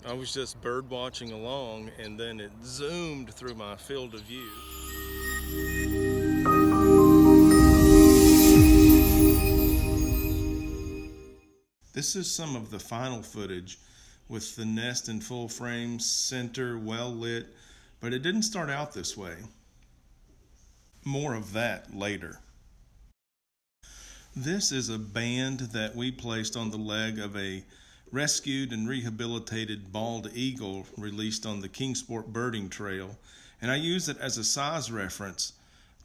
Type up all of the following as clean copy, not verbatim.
I was just bird watching along, and then it zoomed through my field of view. This is some of the final footage with the nest in full frame, center, well lit, but it didn't start out this way. More of that later. This is a band that we placed on the leg of a rescued and rehabilitated bald eagle released on the Kingsport Birding Trail, and I use it as a size reference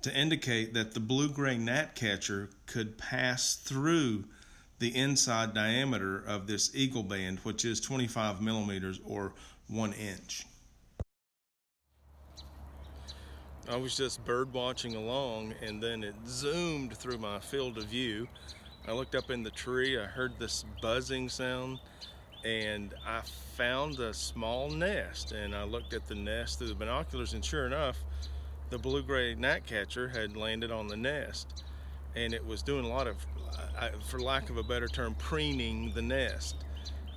to indicate that the blue-gray gnatcatcher could pass through the inside diameter of this eagle band, which is 25 millimeters or 1 inch. I was just bird watching along, and then it zoomed through my field of view. I looked up in the tree, I heard this buzzing sound, and I found a small nest, and I looked at the nest through the binoculars, and sure enough, the blue-gray gnatcatcher had landed on the nest, and it was doing a lot of, for lack of a better term, preening the nest,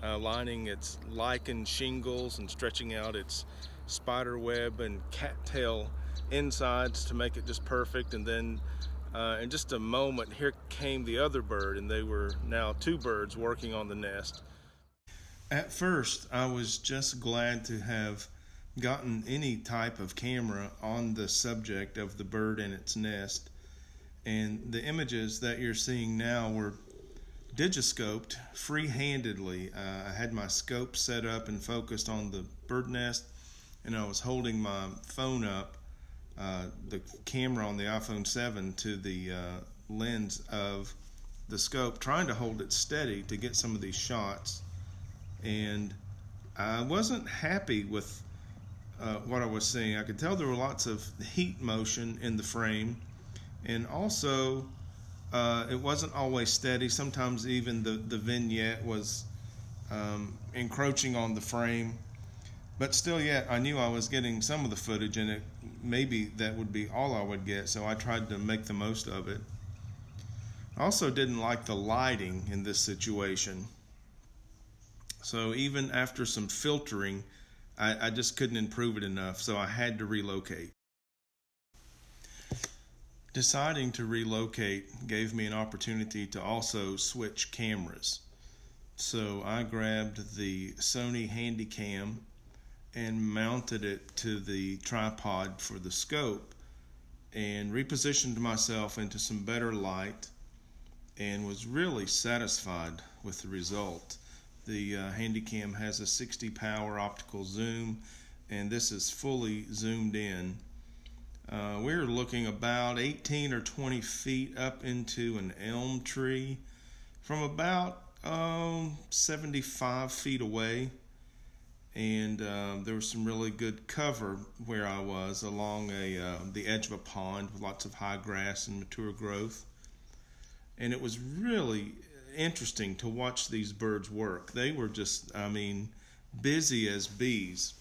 lining its lichen shingles and stretching out its spider web and cattail insides to make it just perfect. And then in just a moment, here came the other bird, and they were now two birds working on the nest. At first, I was just glad to have gotten any type of camera on the subject of the bird and its nest. And the images that you're seeing now were digiscoped free-handedly. I had my scope set up and focused on the bird nest, and I was holding my phone up, the camera on the iPhone 7 to the lens of the scope, trying to hold it steady to get some of these shots. And I wasn't happy with what I was seeing. I could tell there were lots of heat motion in the frame, and also it wasn't always steady. Sometimes even the vignette was encroaching on the frame, but still yet I knew I was getting some of the footage, and it maybe that would be all I would get, so I tried to make the most of it. I also didn't like the lighting in this situation, so even after some filtering, I just couldn't improve it enough, so I had to relocate. Deciding to relocate gave me an opportunity to also switch cameras. So I grabbed the Sony Handycam and mounted it to the tripod for the scope and repositioned myself into some better light, and was really satisfied with the result. The Handycam has a 60 power optical zoom, and this is fully zoomed in. We're looking about 18 or 20 feet up into an elm tree from about 75 feet away, and there was some really good cover where I was along the edge of a pond with lots of high grass and mature growth. And it was really interesting to watch these birds work. They were just, busy as bees.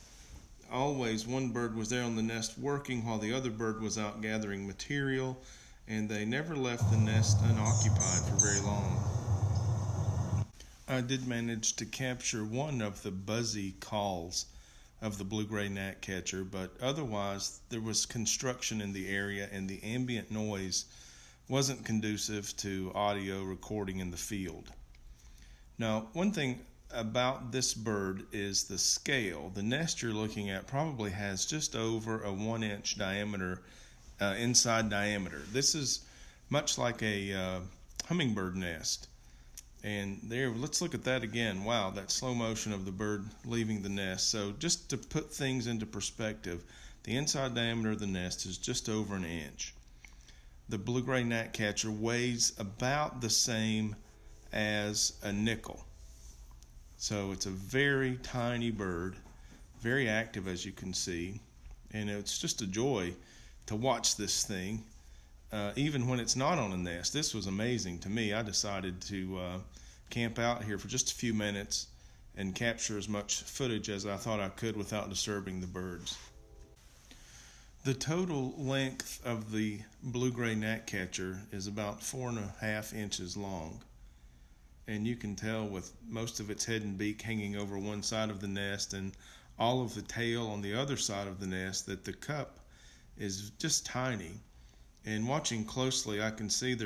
Always one bird was there on the nest working while the other bird was out gathering material, and they never left the nest unoccupied for very long. I did manage to capture one of the buzzy calls of the blue-gray gnatcatcher, but otherwise there was construction in the area, and the ambient noise wasn't conducive to audio recording in the field. Now, one thing about this bird is the scale. The nest you're looking at probably has just over a 1 inch diameter, inside diameter. This is much like a hummingbird nest. And there, let's look at that again. Wow, that slow motion of the bird leaving the nest. So just to put things into perspective, the inside diameter of the nest is just over 1 inch. The blue-gray gnatcatcher weighs about the same as a nickel. So it's a very tiny bird, very active as you can see, and it's just a joy to watch this thing, even when it's not on a nest. This was amazing to me. I decided to camp out here for just a few minutes and capture as much footage as I thought I could without disturbing the birds. The total length of the blue-gray gnatcatcher is about 4.5 inches long. and you can tell with most of its head and beak hanging over one side of the nest and all of the tail on the other side of the nest that the cup is just tiny. And watching closely, I can see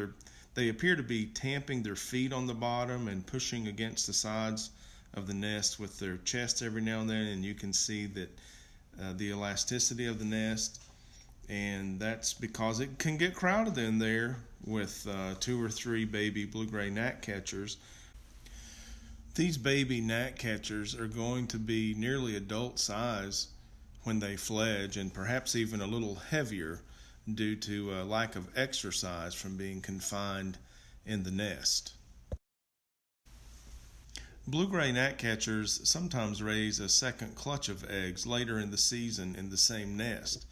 they appear to be tamping their feet on the bottom and pushing against the sides of the nest with their chest every now and then, and you can see that the elasticity of the nest, and that's because it can get crowded in there with 2 or 3 baby blue-gray gnatcatchers. These baby gnatcatchers are going to be nearly adult size when they fledge, and perhaps even a little heavier due to a lack of exercise from being confined in the nest. Blue-gray gnatcatchers sometimes raise a second clutch of eggs later in the season in the same nest.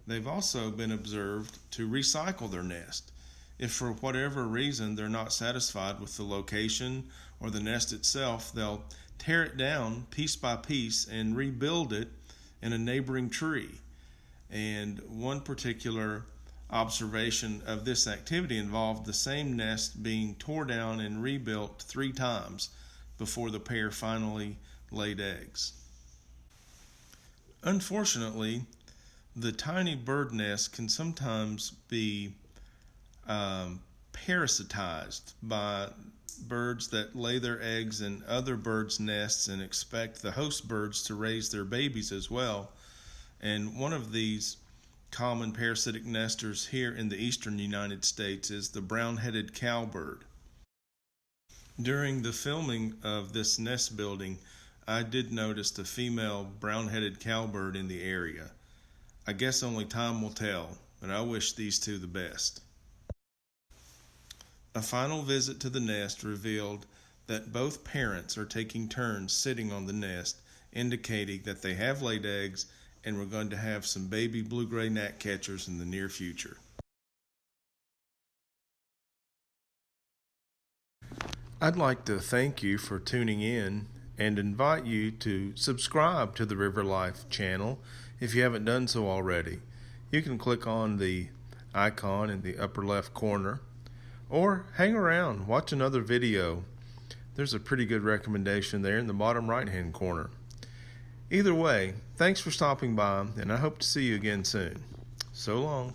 They've also been observed to recycle their nest. If for whatever reason they're not satisfied with the location or the nest itself, they'll tear it down piece by piece and rebuild it in a neighboring tree. And one particular observation of this activity involved the same nest being tore down and rebuilt 3 times before the pair finally laid eggs. Unfortunately, the tiny bird nest can sometimes be parasitized by birds that lay their eggs in other birds' nests and expect the host birds to raise their babies as well. And one of these common parasitic nesters here in the eastern United States is the brown-headed cowbird. During the filming of this nest building, I did notice the female brown-headed cowbird in the area. I guess only time will tell, but I wish these two the best. A final visit to the nest revealed that both parents are taking turns sitting on the nest, indicating that they have laid eggs and we're going to have some baby blue-gray gnatcatchers in the near future. I'd like to thank you for tuning in and invite you to subscribe to the River Life channel if you haven't done so already. You can click on the icon in the upper left corner or hang around, watch another video. There's a pretty good recommendation there in the bottom right hand corner. Either way, thanks for stopping by, and I hope to see you again soon. So long.